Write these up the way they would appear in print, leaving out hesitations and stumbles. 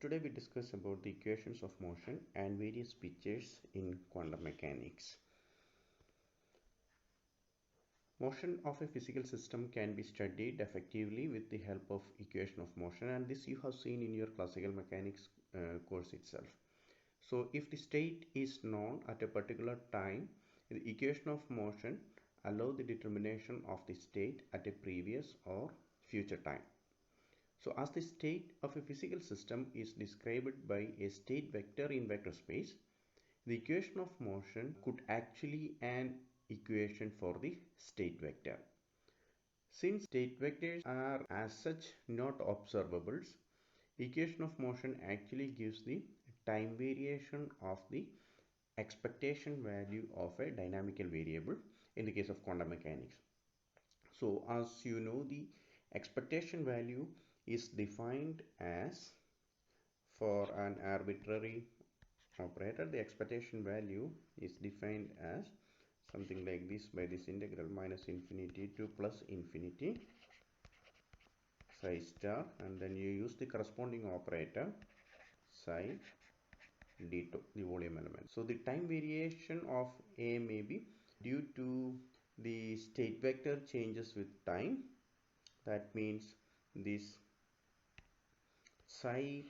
today we discuss about the equations of motion and various features in quantum mechanics. Motion of a physical system can be studied effectively with the help of equation of motion, and this you have seen in your classical mechanics course itself. So if the state is known at a particular time, the equation of motion allow the determination of the state at a previous or future time. So as the state of a physical system is described by a state vector in vector space, the equation of motion could actually an equation for the state vector. Since state vectors are as such not observables, the equation of motion actually gives the time variation of the expectation value of a dynamical variable in the case of quantum mechanics. So as you know, the expectation value is defined as, for an arbitrary operator, the expectation value is defined as something like this by this integral minus infinity to plus infinity psi star, and then you use the corresponding operator psi d2, the volume element. So the time variation of A may be due to the state vector changes with time. That means this psi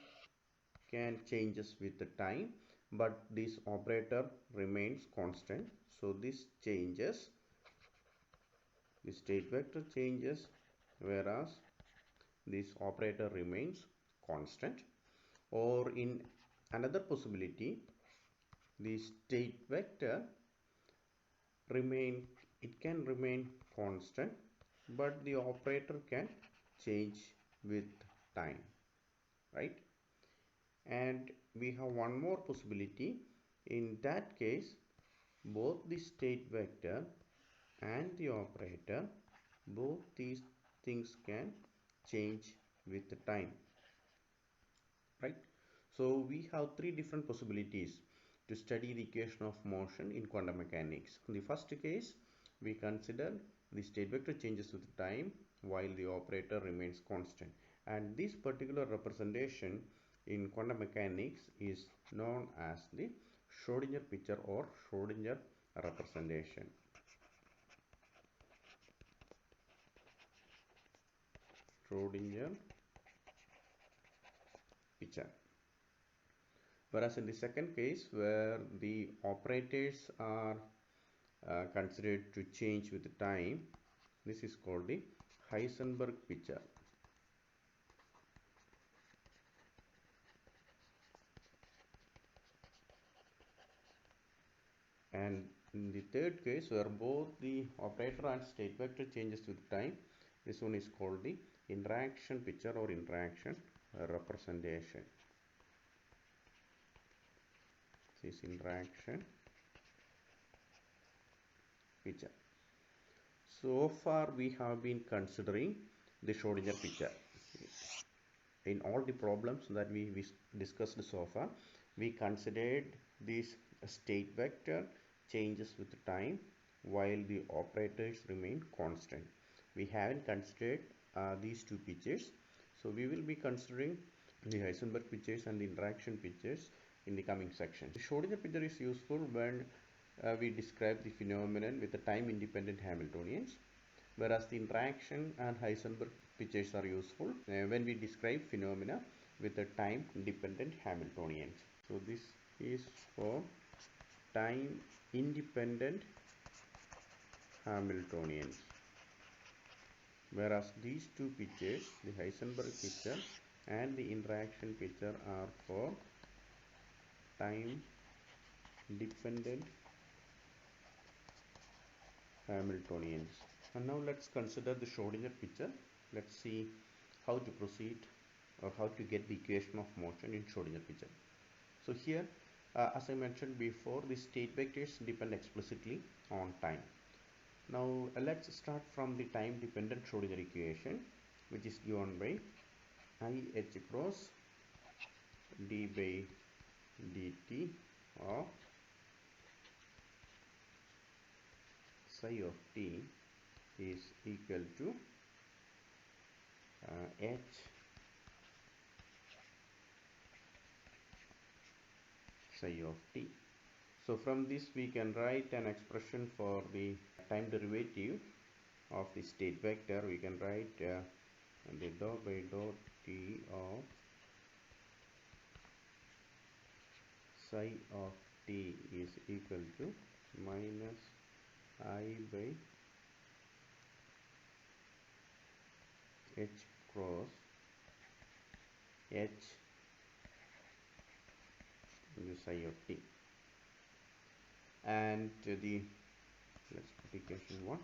can changes with the time, but this operator remains constant. So this changes, the state vector changes, whereas this operator remains constant. Or in another possibility, the state vector can remain constant, but the operator can change with time, right? And we have one more possibility. In that case, both the state vector and the operator, both these things can change with the time, right? So we have three different possibilities to study the equation of motion in quantum mechanics. In the first case, we consider the state vector changes with time while the operator remains constant, and this particular representation in quantum mechanics is known as the Schrodinger picture or Schrodinger representation. Schrodinger picture. Whereas in the second case, where the operators are considered to change with time, this is called the Heisenberg picture. And in the third case, where both the operator and state vector changes with time, this one is called the interaction picture or interaction representation. This is interaction picture. So far we have been considering the Schrodinger picture. In all the problems that we discussed so far, we considered this state vector changes with time while the operators remain constant. We haven't considered these two pictures, so we will be considering the Heisenberg pictures and the interaction pictures in the coming section. The Schrodinger picture is useful when we describe the phenomenon with the time independent Hamiltonians, whereas the interaction and Heisenberg pictures are useful when we describe phenomena with the time dependent Hamiltonians. So this is for time independent Hamiltonians, whereas these two pictures, the Heisenberg picture and the interaction picture, are for time dependent Hamiltonians. And now let's consider the Schrodinger picture. Let's see how to proceed or how to get the equation of motion in Schrodinger picture. So here, as I mentioned before, the state vectors depend explicitly on time. Now let's start from the time dependent Schrodinger equation, which is given by IH cross d by dt of psi of t is equal to h psi of t. So from this we can write an expression for the time derivative of the state vector. We can write the dou by dou t of psi of t is equal to minus I by h cross h into psi of t. And the let's put equation 1,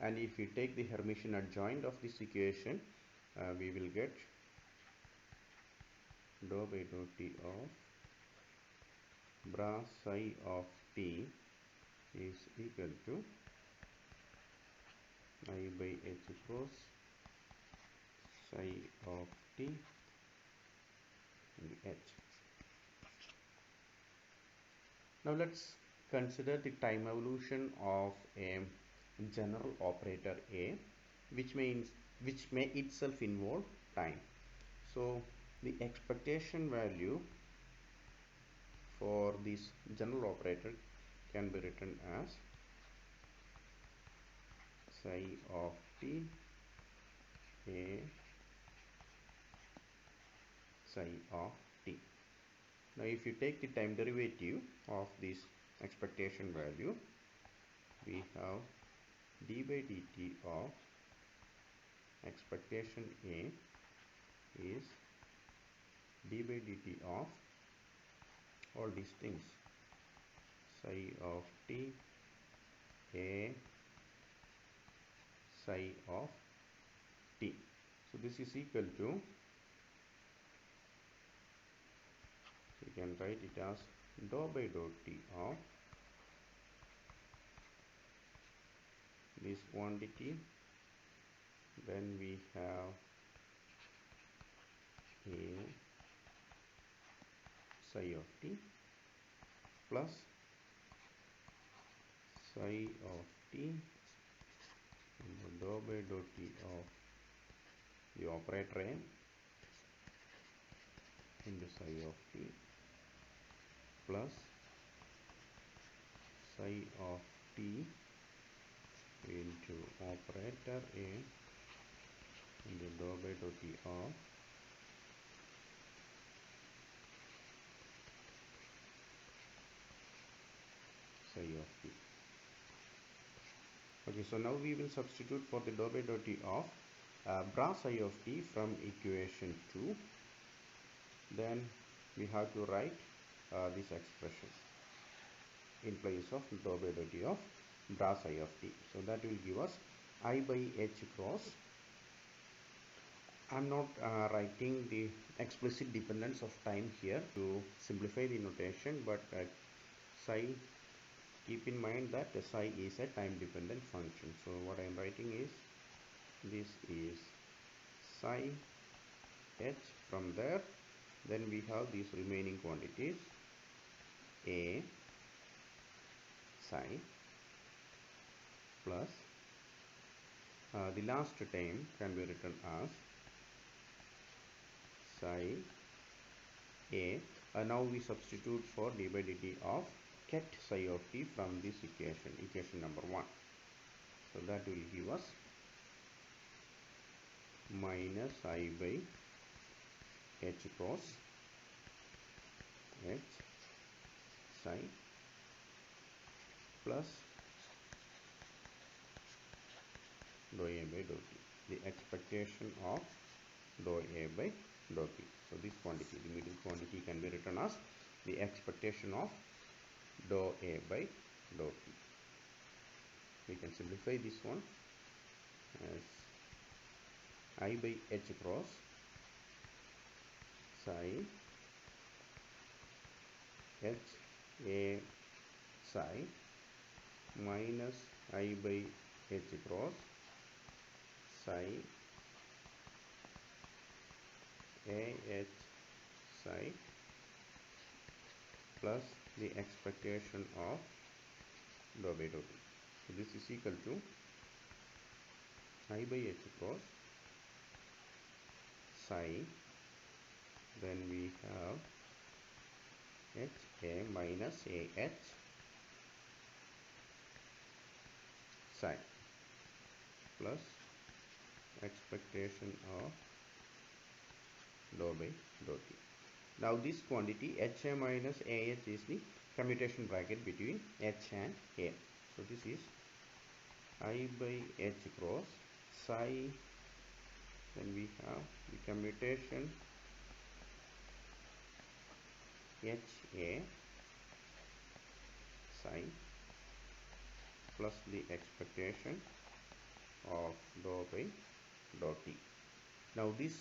and if we take the Hermitian adjoint of this equation, we will get dou by dou t of bra psi of t is equal to I by h cross psi of t into h. Now let's consider the time evolution of a general operator A, which may itself involve time. So the expectation value for this general operator can be written as psi of t A psi of t. Now if you take the time derivative of this expectation value, we have d by dt of expectation A is d by dt of all these things, psi of t A psi of t. So this is equal to, we can write it as dou by dou t of this quantity, then we have A psi of t plus psi of t dou by dou t of the operator A into psi of t plus psi of t into operator A into dou by dou t of psi of t. Okay, so now we will substitute for the dou by dou t of bra psi of t from equation 2. Then we have to write this expression in place of dou by dou t of bra psi of t. So that will give us I by h cross. I'm not writing the explicit dependence of time here to simplify the notation, but psi, keep in mind that psi is a time dependent function. So what I am writing is, this is psi h. From there, then we have these remaining quantities, A psi plus the last term can be written as psi A. Now we substitute for d by dt of ket psi of t from this equation number 1. So that will give us minus I by h cross h psi plus dou A by dou t, the expectation of dou A by dou t. So this quantity, the middle quantity, can be written as the expectation of dou A by dou t. We can simplify this one as I by h cross psi h A psi minus I by h cross psi A h psi plus the expectation of dou by dou t. So this is equal to I by h cross psi, then we have HA minus AH psi plus expectation of dou by dou t. Now this quantity HA minus AH is the commutation bracket between H and A. So this is I by H cross psi, then we have the commutation HA psi plus the expectation of dou by dou t. Now this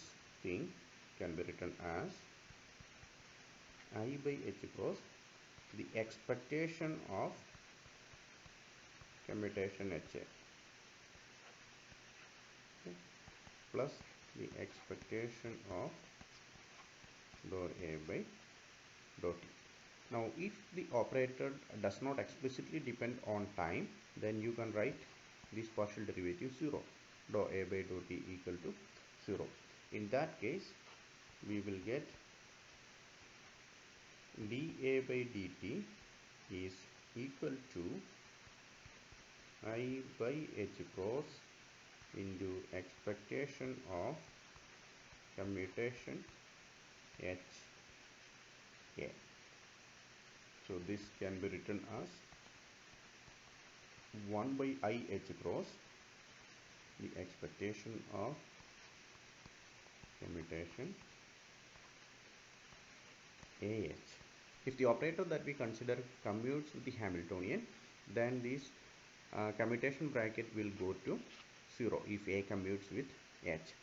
thing can be written as I by H cross the expectation of commutation HA, okay, plus the expectation of dou A by dou t. Now if the operator does not explicitly depend on time, then you can write this partial derivative 0, dou A by dou t equal to 0. In that case we will get dA by dt is equal to I by H cross into expectation of commutation HA. So this can be written as 1 by I H cross the expectation of commutation AH. If the operator that we consider commutes with the Hamiltonian, then this commutation bracket will go to 0 if A commutes with H.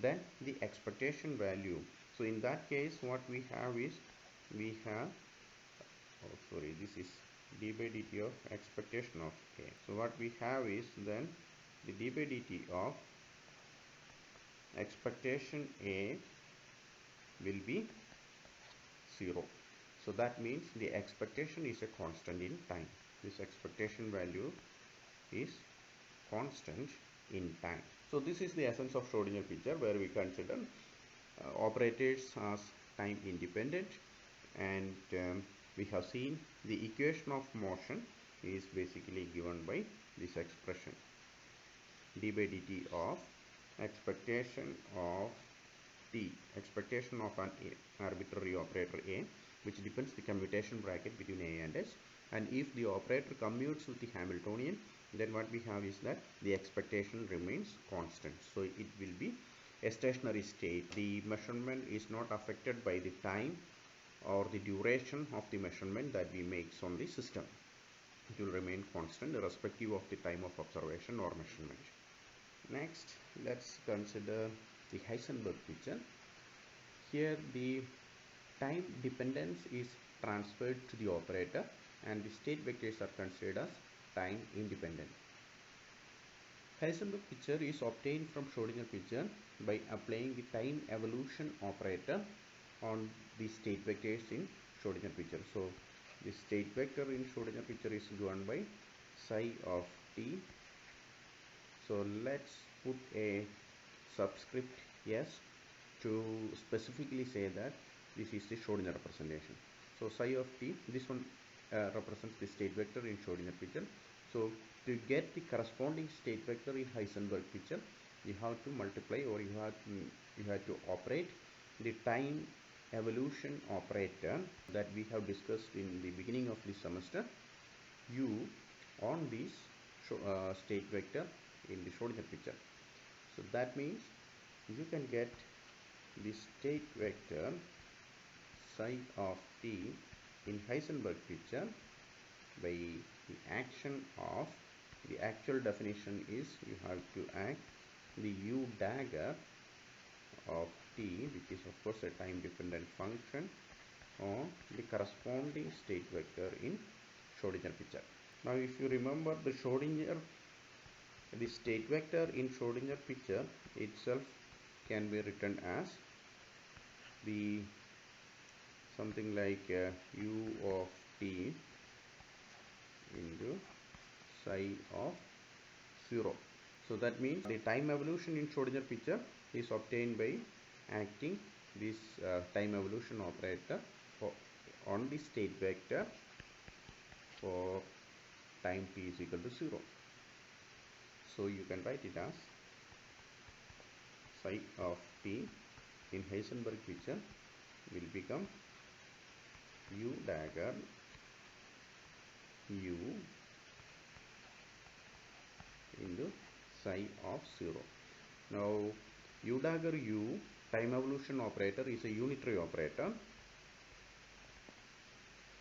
Then the expectation value, so in that case what we have is, we have, this is d by dt of expectation of A. So what we have is then the d by dt of expectation A will be 0. So that means the expectation is a constant in time. This expectation value is constant in time. So this is the essence of Schrodinger picture, where we consider operators as time independent, and we have seen the equation of motion is basically given by this expression d by dt of expectation of t, expectation of an arbitrary operator A, which depends the commutation bracket between A and S. And if the operator commutes with the Hamiltonian, then what we have is that the expectation remains constant. So it will be a stationary state. The measurement is not affected by the time or the duration of the measurement that we make on the system. It will remain constant irrespective of the time of observation or measurement. Next, let's consider the Heisenberg picture. Here the time dependence is transferred to the operator, and the state vectors are considered as time independent. Heisenberg picture is obtained from Schrodinger picture by applying the time evolution operator on the state vectors in Schrodinger picture. So the state vector in Schrodinger picture is given by psi of t. So let's put a subscript S to specifically say that this is the Schrodinger representation. So psi of t, this one represents the state vector in Schrodinger picture. So to get the corresponding state vector in Heisenberg picture, you have to multiply, or you have to operate the time evolution operator that we have discussed in the beginning of this semester u on this state vector in the Schrodinger picture. So that means you can get the state vector psi of t in Heisenberg picture by the action of, the actual definition is you have to act the u dagger of t, which is of course a time dependent function, on the corresponding state vector in Schrodinger picture. Now if you remember the state vector in Schrodinger picture itself can be written as the something like u of t into psi of 0. So that means the time evolution in Schrodinger picture is obtained by acting this time evolution operator on the state vector for time t is equal to 0. So you can write it as psi of t in Heisenberg picture will become u dagger u into psi of 0. Now u dagger u time evolution operator is a unitary operator,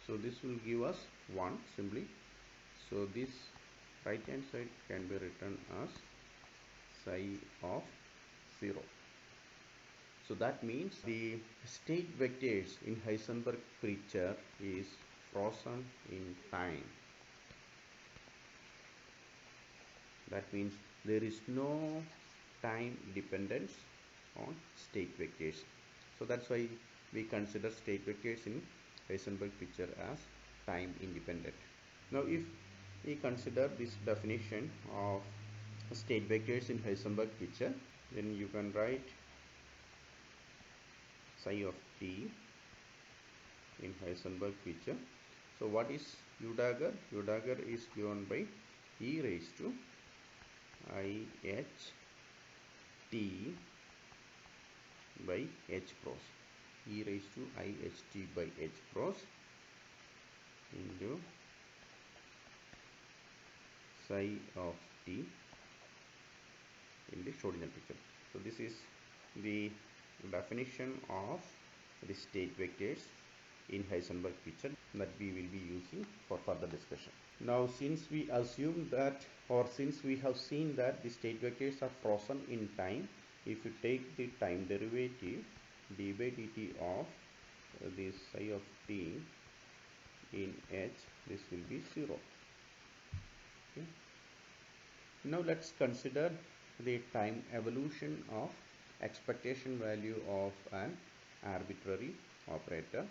so this will give us 1 simply. So this right hand side can be written as psi of 0. So that means the state vectors in Heisenberg picture is frozen in time. That means there is no time dependence on state vectors. So that's why we consider state vectors in Heisenberg picture as time independent. Now if we consider this definition of state vectors in Heisenberg picture, then you can write psi of t in Heisenberg picture. So what is u dagger? U dagger is given by e raised to I h t by h cross, e raised to I h t by h cross into psi of t in the Schrodinger picture. So this is the definition of the state vectors in Heisenberg picture that we will be using for further discussion. Now since we assume that, or since we have seen that the state vectors are frozen in time, if you take the time derivative d by dt of this psi of t in h, this will be 0. Okay. Now let's consider the time evolution of expectation value of an arbitrary operator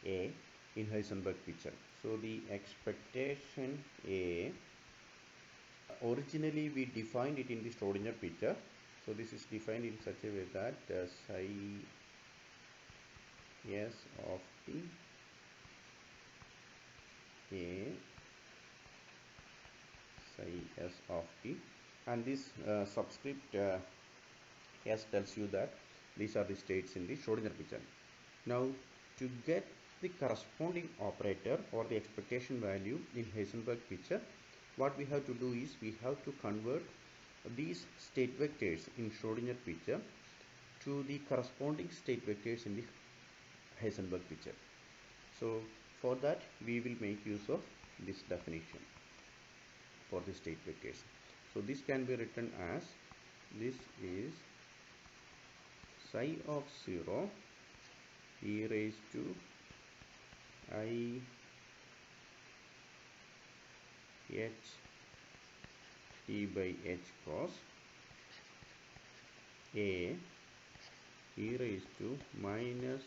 A in Heisenberg picture. So the expectation A, originally we defined it in the Schrodinger picture. So this is defined in such a way that psi s of t A psi s of t, and this subscript s tells you that these are the states in the Schrodinger picture. Now to get the corresponding operator or the expectation value in Heisenberg picture, what we have to do is we have to convert these state vectors in Schrodinger picture to the corresponding state vectors in the Heisenberg picture. So for that we will make use of this definition for the state vectors. So this can be written as, this is psi of 0 e raised to I h t by h cross A e raised to minus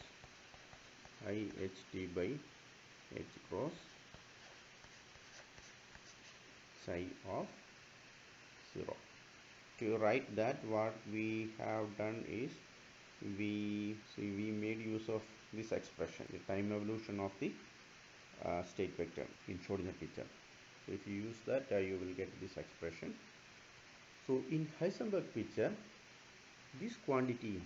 I h t by h cross psi of 0. To write that, what we have done is we made use of this expression, the time evolution of the state vector in Schrodinger picture. So if you use that, you will get this expression. So in Heisenberg picture, this quantity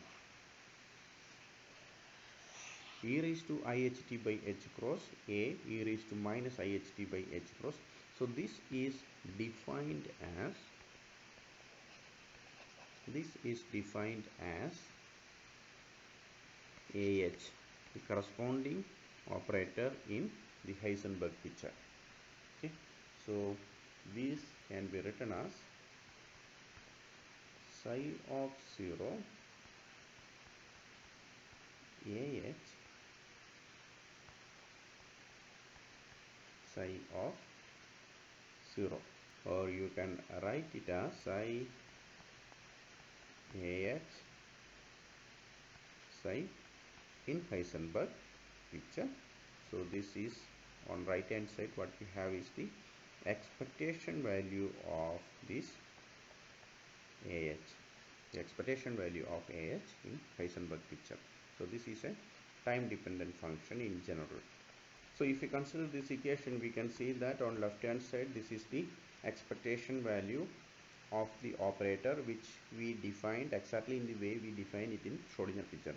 e raised to I h t by h cross A e raised to minus I h t by h cross. So this is defined as AH, the corresponding operator in the Heisenberg picture. Okay, so this can be written as psi of 0 AH psi of 0, or you can write it as psi AH psi in Heisenberg picture. So this is on right hand side, what we have is the expectation value of this AH, the expectation value of AH in Heisenberg picture. So this is a time dependent function in general. So if we consider this equation, we can see that on left hand side this is the expectation value of the operator, which we defined exactly in the way we define it in Schrodinger picture.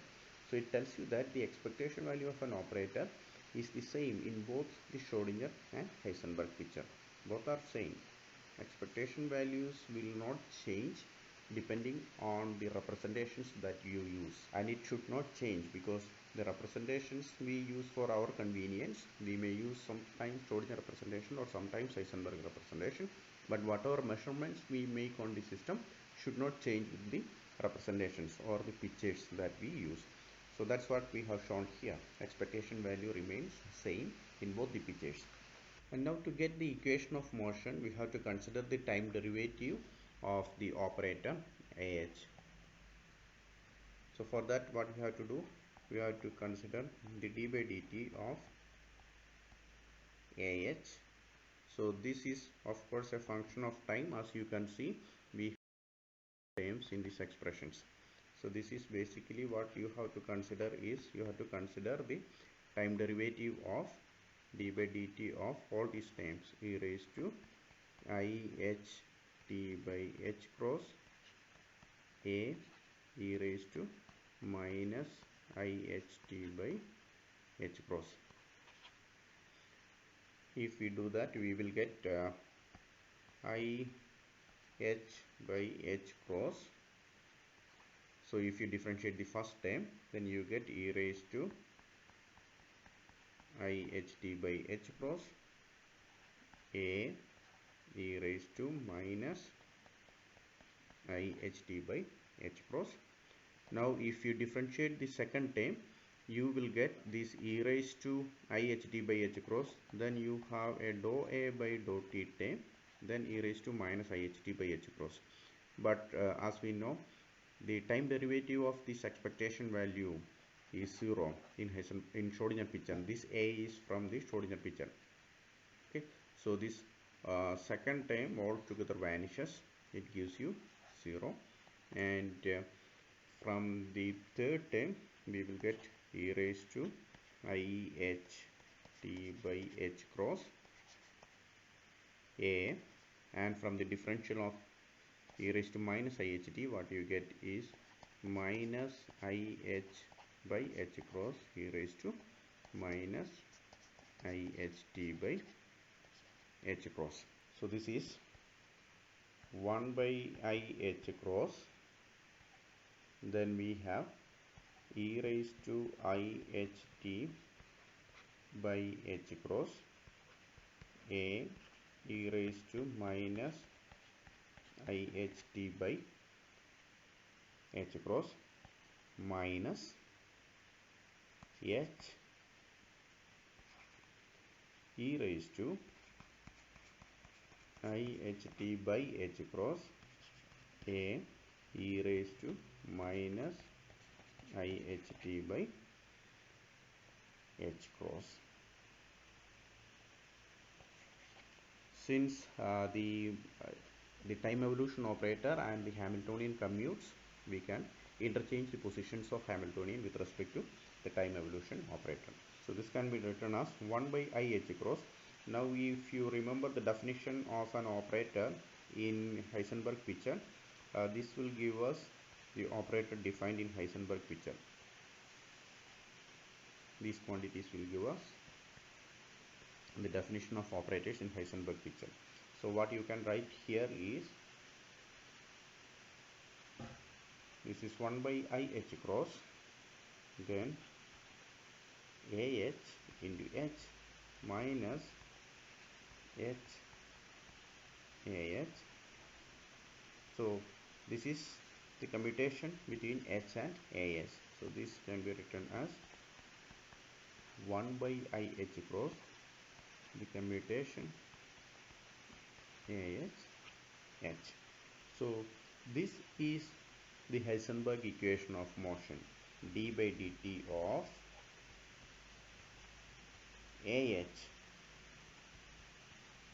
So it tells you that the expectation value of an operator is the same in both the Schrodinger and Heisenberg picture. Both are same. Expectation values will not change depending on the representations that you use, and it should not change because the representations we use for our convenience, we may use sometimes Schrodinger representation or sometimes Heisenberg representation, but whatever measurements we make on the system should not change with the representations or the pictures that we use. So that's what we have shown here. Expectation value remains same in both the pictures. And now to get the equation of motion, we have to consider the time derivative of the operator AH. So for that, what we have to do, we have to consider the d by dt of AH. So this is of course a function of time. As you can see, we have terms in these expressions. So this is basically what you have to consider is you have to consider the time derivative of d by dt of all these terms e raised to I h t by h cross a e raised to minus I h t by h cross. If we do that, we will get I h by h cross. So if you differentiate the first term, then you get e raised to I h t by h cross a e raised to minus I h t by h cross. Now if you differentiate the second term, you will get this e raised to I h t by h cross, then you have a dou a by dou t term, then e raised to minus I h t by h cross. But as we know, the time derivative of this expectation value is 0 in Schrodinger picture. This a is from the Schrodinger picture. Okay, so this second term altogether vanishes. It gives you 0, and from the third term we will get e raised to I h t by h cross a, and from the differential of e raised to minus I h t, what you get is minus I h by h cross e raised to minus I h t by h cross. So this is 1 by I h cross, then we have e raised to I h t by h cross a e raised to minus I h t by h cross minus h e raised to I h t by h cross a e raised to minus I h t by h cross. Since the time evolution operator and the Hamiltonian commutes, we can interchange the positions of Hamiltonian with respect to the time evolution operator. So this can be written as 1 by I h cross. Now if you remember the definition of an operator in Heisenberg picture, this will give us the operator defined in Heisenberg picture. These quantities will give us the definition of operators in Heisenberg picture. So what you can write here is, this is 1 by I h cross, then ah into h minus h ah. So this is the commutation between h and as. So this can be written as 1 by I h cross, the commutation ah h. So this is the Heisenberg equation of motion. D by dt of ah,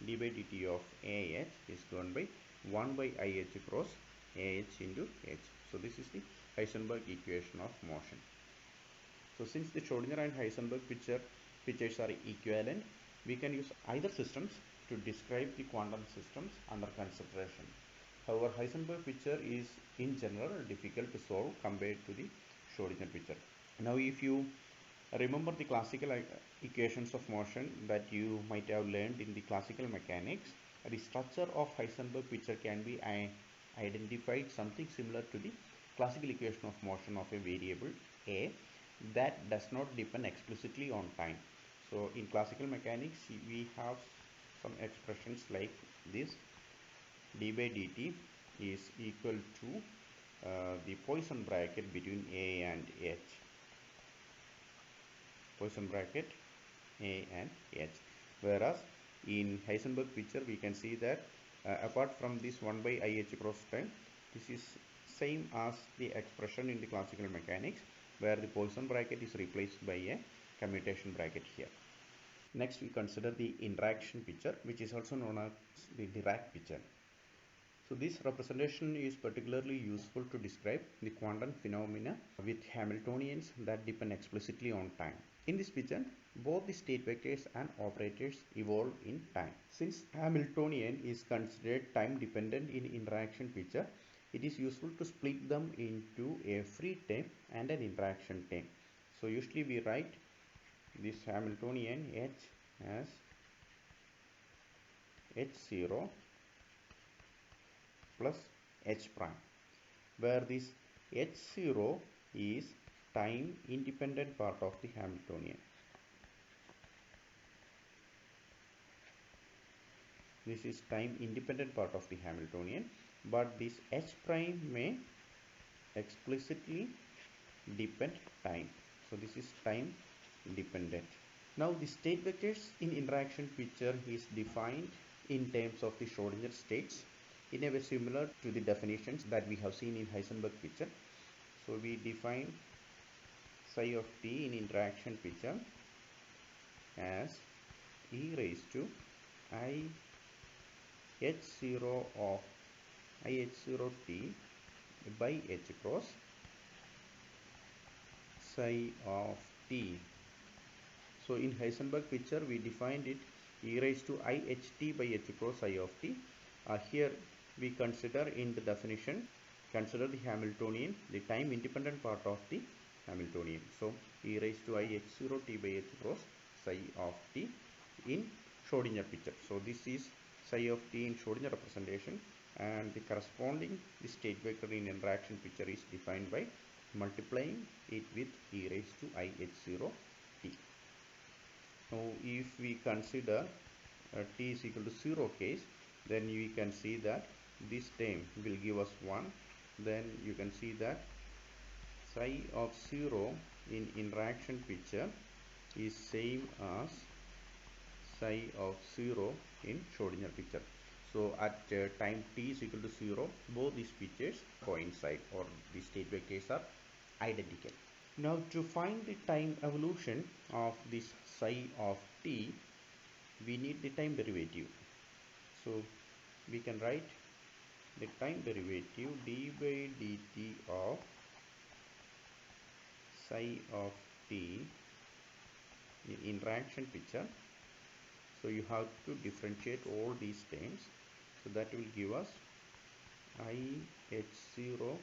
d by dt of ah is given by 1 by I h cross ah into h. So this is the Heisenberg equation of motion. So since the Schrodinger and Heisenberg pictures are equivalent, we can use either systems to describe the quantum systems under consideration. However, Heisenberg picture is in general difficult to solve compared to the Schrodinger picture. Now, if you remember the classical equations of motion that you might have learned in the classical mechanics, the structure of Heisenberg picture can be identified something similar to the classical equation of motion of a variable A that does not depend explicitly on time. So in classical mechanics we have some expressions like this: d by dt is equal to the Poisson bracket between A and H. Poisson bracket A and H. Whereas in Heisenberg picture we can see that apart from this 1 by IH cross time, this is same as the expression in the classical mechanics, where the Poisson bracket is replaced by a commutation bracket here. Next we consider the interaction picture, which is also known as the Dirac picture. So this representation is particularly useful to describe the quantum phenomena with Hamiltonians that depend explicitly on time. In this picture, both the state vectors and operators evolve in time. Since Hamiltonian is considered time dependent in interaction picture, it is useful to split them into a free term and an interaction term. So usually we write this Hamiltonian H as H0 plus H prime, where this H0 is time independent part of the Hamiltonian. This is time independent part of the Hamiltonian, but this H prime may explicitly depend time. So this is time dependent. Now the state vectors in interaction picture is defined in terms of the Schrodinger states in a way similar to the definitions that we have seen in Heisenberg picture. So we define psi of t in interaction picture as e raised to I h0 of IH0t by h cross psi of t. So in Heisenberg picture we defined it e raised to IHT by h cross psi of t. Here we consider in the definition, consider the Hamiltonian, the time independent part of the Hamiltonian. So e raised to IH0t by h cross psi of t in Schrodinger picture. So this is psi of t in Schrodinger representation, and the corresponding the state vector in interaction picture is defined by multiplying it with e raised to IH0t. Now if we consider t is equal to 0 case, then we can see that this term will give us 1. Then you can see that psi of 0 in interaction picture is same as psi of 0 in Schrodinger picture. So at time t is equal to 0, both these pictures coincide, or the state vectors are identical. Now to find the time evolution of this psi of t, we need the time derivative. So we can write the time derivative d by dt of psi of t in interaction picture. So you have to differentiate all these terms. So that will give us IH0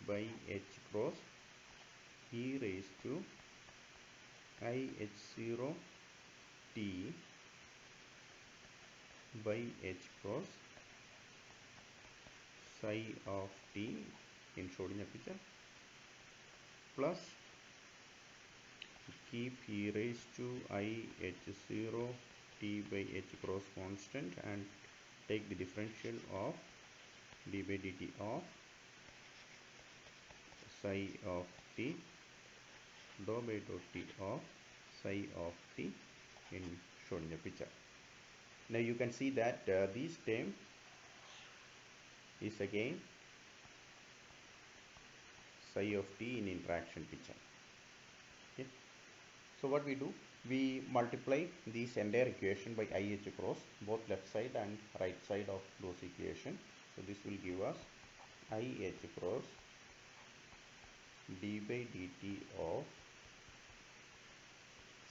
by h cross e raised to IH0 t by h cross psi of t in Schrodinger picture, plus keep e raised to IH0 t by h cross constant and take the differential of d by dt of psi of t dou by dou t of psi of t in Schrodinger picture. Now you can see that this term is again psi of t in interaction picture. Okay. So what we do, we multiply this entire equation by IH cross both left side and right side of those equation. So this will give us IH cross d by dt of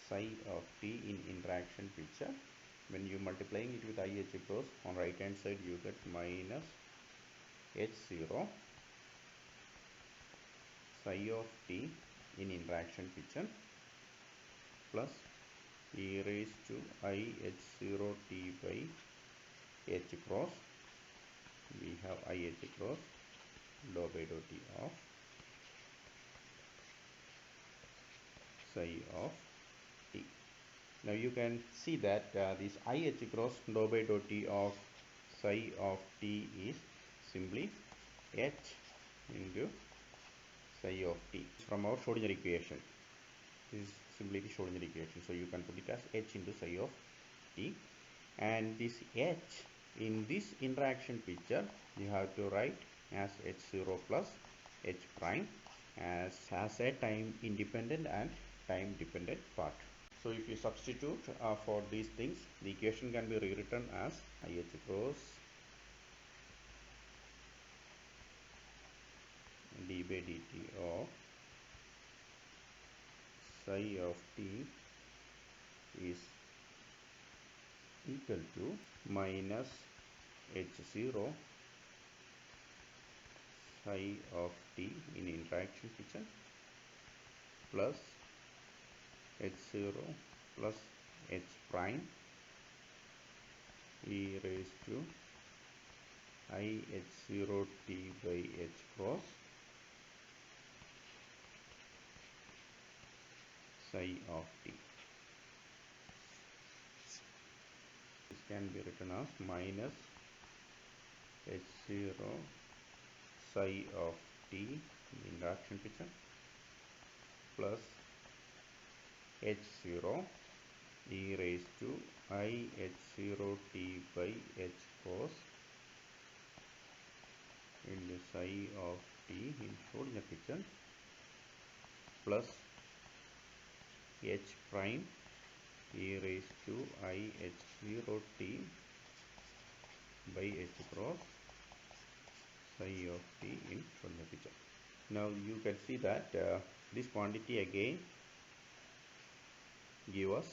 psi of t in interaction picture. When you multiplying it with IH cross, on right hand side you get minus H0 psi of t in interaction picture plus e raised to I H0 t by H cross. We have IH cross dou by dou t of psi of t. Now you can see that this IH cross dou by dou t of psi of t is simply H into psi of t from our Schrodinger equation. This is simply the Schrodinger equation. So you can put it as H into psi of t, and this H in this interaction picture you have to write as H0 plus H prime as a time independent and time dependent part. So if you substitute for these things, the equation can be rewritten as IH cross d by dt of psi of t is equal to minus H0 psi of t in interaction picture plus H0 plus H prime e raised to I H0 t by H cross psi of t. This can be written as minus H0 psi of t in the interaction picture plus H0 e raised to I H0 t by H cos into psi of t in Schrodinger picture plus H prime e raised to I H0 t by H cross psi of t in Schrodinger picture. Now you can see that this quantity again give us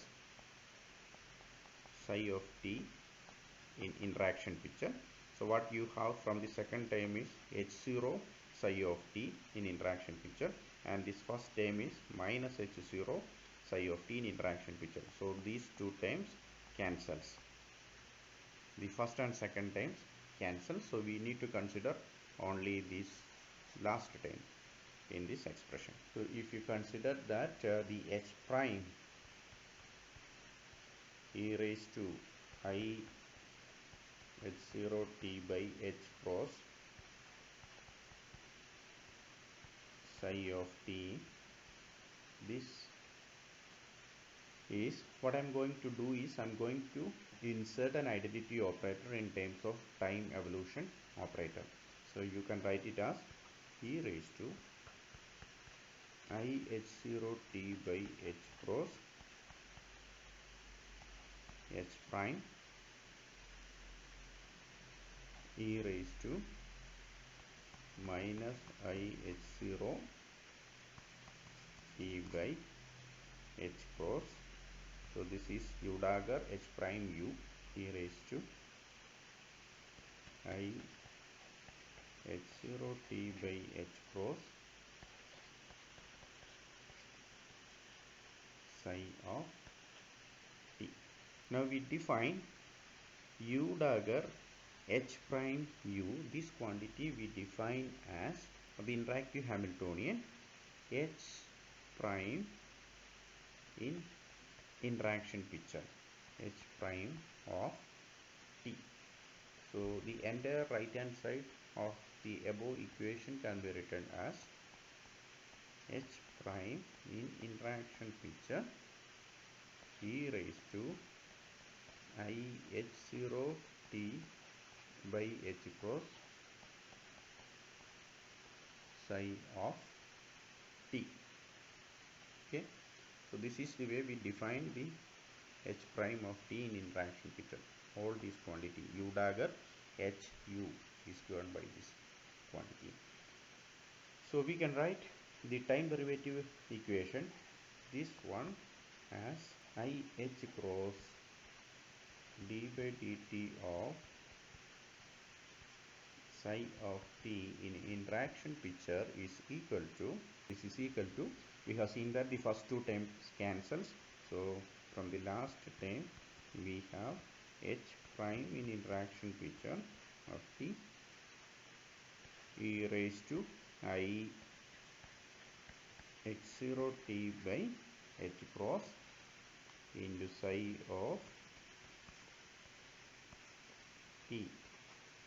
psi of t in interaction picture. So what you have from the second term is H0 psi of t in interaction picture, and this first term is minus H0 psi of t in interaction picture. So these two terms cancels. The first and second terms cancel, so we need to consider only this last term in this expression. So if you consider that the H prime e raised to I H0 t by H cross psi of t, this is what I am going to do is I am going to insert an identity operator in terms of time evolution operator. So you can write it as e raised to I H0 t by H cross H prime e raised to minus I H0 t by H cross. So this is u dagger H prime u e raised to I H0 t by H cross psi of t. Now we define u dagger H prime u, this quantity we define as the interactive Hamiltonian H prime in interaction picture H prime of t. So the entire right hand side of the above equation can be written as H prime in interaction picture e raised to I H0 t by H cross psi of t. Okay, so this is the way we define the H prime of t in interaction picture. All this quantity u dagger H u is given by this quantity. So we can write the time derivative equation. This one as IH cross d by dt of psi of t in interaction picture is equal to, this is equal to, we have seen that the first two terms cancels, so from the last term we have h prime in interaction picture of t e raised to I h0 t by h cross into psi of t.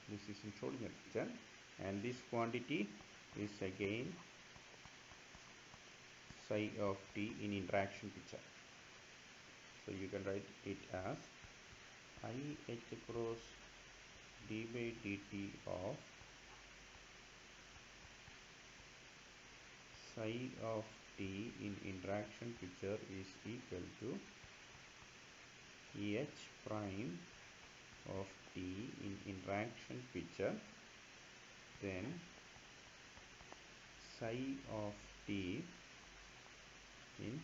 This is in Schrodinger picture, and this quantity is again psi of t in interaction picture. So you can write it as I h cross d by dt of psi of t in interaction picture is equal to h prime of t in interaction picture, then psi of t in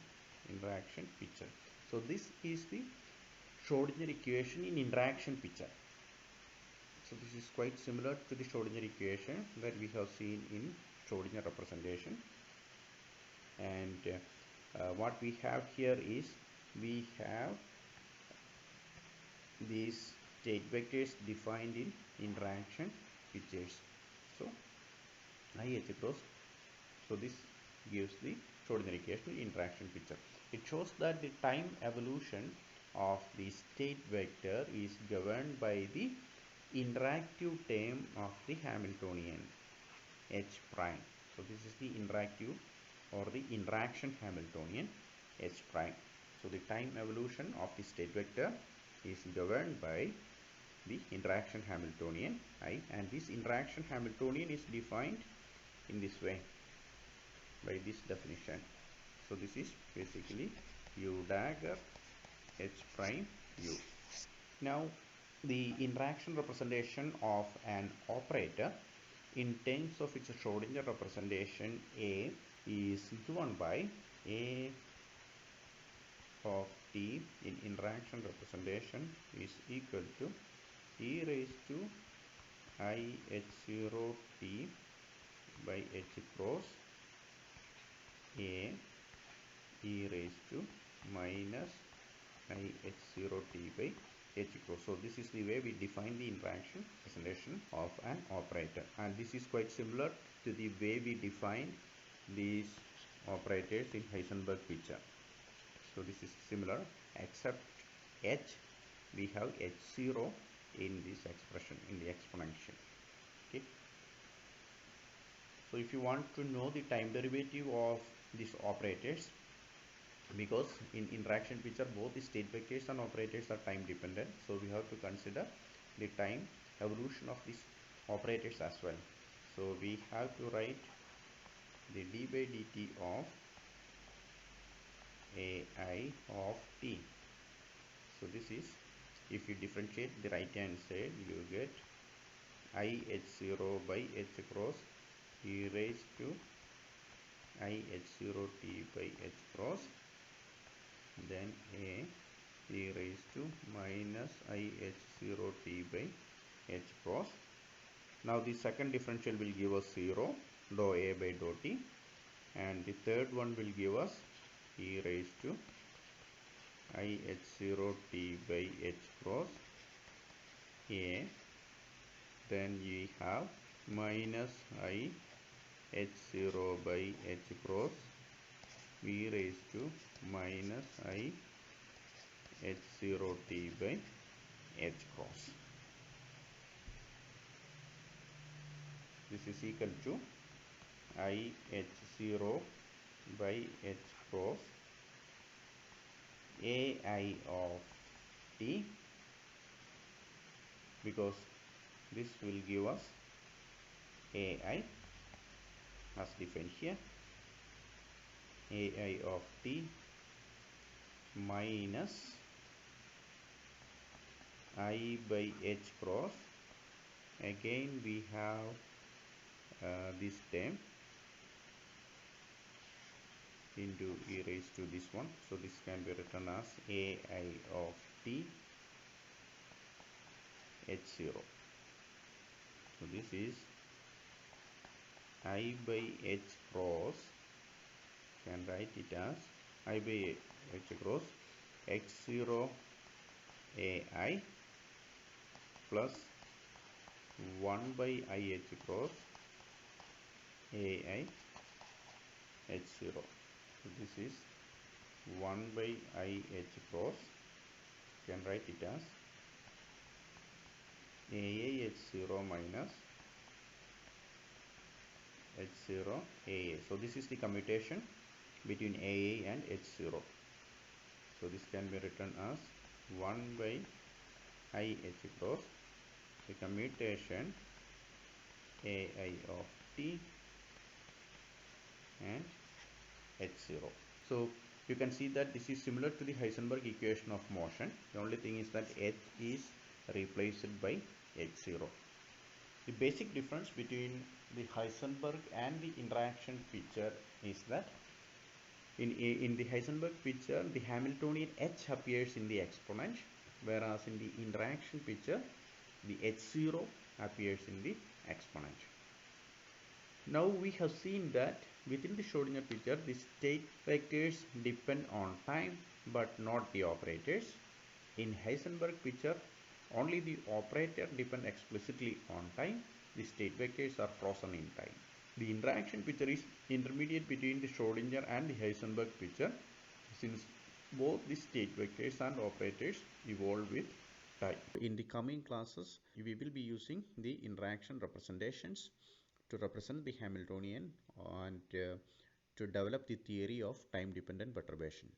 interaction picture. So this is the Schrodinger equation in interaction picture. So this is quite similar to the Schrodinger equation that we have seen in Schrodinger representation. And what we have here is we have these state vectors defined in interaction pictures. So IH cross, so this gives the Schrodinger equation in interaction picture. It shows that the time evolution of the state vector is governed by the interactive term of the Hamiltonian H prime. So this is the interactive or the interaction Hamiltonian H prime. So the time evolution of the state vector is governed by the interaction Hamiltonian I, and this interaction Hamiltonian is defined in this way by this definition. So this is basically U dagger H prime U. Now the interaction representation of an operator in terms of its Schrodinger representation A is given by A of t in interaction representation is equal to e raised to I h0 t by h cross A e raised to minus I h0 t by h cross. So this is the way we define the interaction representation of an operator, and this is quite similar to the way we define these operators in Heisenberg picture. So this is similar, except h, we have h0 in this expression, in the exponential. Okay. So if you want to know the time derivative of these operators, because in interaction picture both the state vectors and operators are time dependent, so we have to consider the time evolution of these operators as well. So we have to write the d by dt of ai of t. So this is, if you differentiate the right hand side, you get I h0 by h cross e raised to I h0 t by h cross, then a e raised to minus I h0 t by h cross. Now the second differential will give us 0, dou a by dou t, and the third one will give us e raised to I h0 t by h cross a, then we have minus I h0 by h cross v raised to minus I h0 t by h cross. This is equal to I h0 by h cross ai of t, because this will give us ai as defined here, ai of t minus I by h cross, again we have this term into e raised to this one. So this can be written as ai of t h0. So this is I by h cross, can write it as I by h cross x0 ai plus 1 by I h cross ai h0. So this is 1 by I h cross, can write it as ai h0 minus h0 aa. So this is the commutation between aa and h0. So this can be written as 1 by I h cross the commutation ai of t and h0. So you can see that this is similar to the Heisenberg equation of motion. The only thing is that h is replaced by h0. The basic difference between the Heisenberg and the interaction picture is that in the Heisenberg picture, the Hamiltonian h appears in the exponent, whereas in the interaction picture, the h0 appears in the exponent. Now we have seen that within the Schrodinger picture, the state vectors depend on time but not the operators. In Heisenberg picture, only the operator depend explicitly on time. The state vectors are frozen in time. The interaction picture is intermediate between the Schrodinger and the Heisenberg picture, since both the state vectors and operators evolve with time. In the coming classes, we will be using the interaction representations to represent the Hamiltonian and to develop the theory of time-dependent perturbation.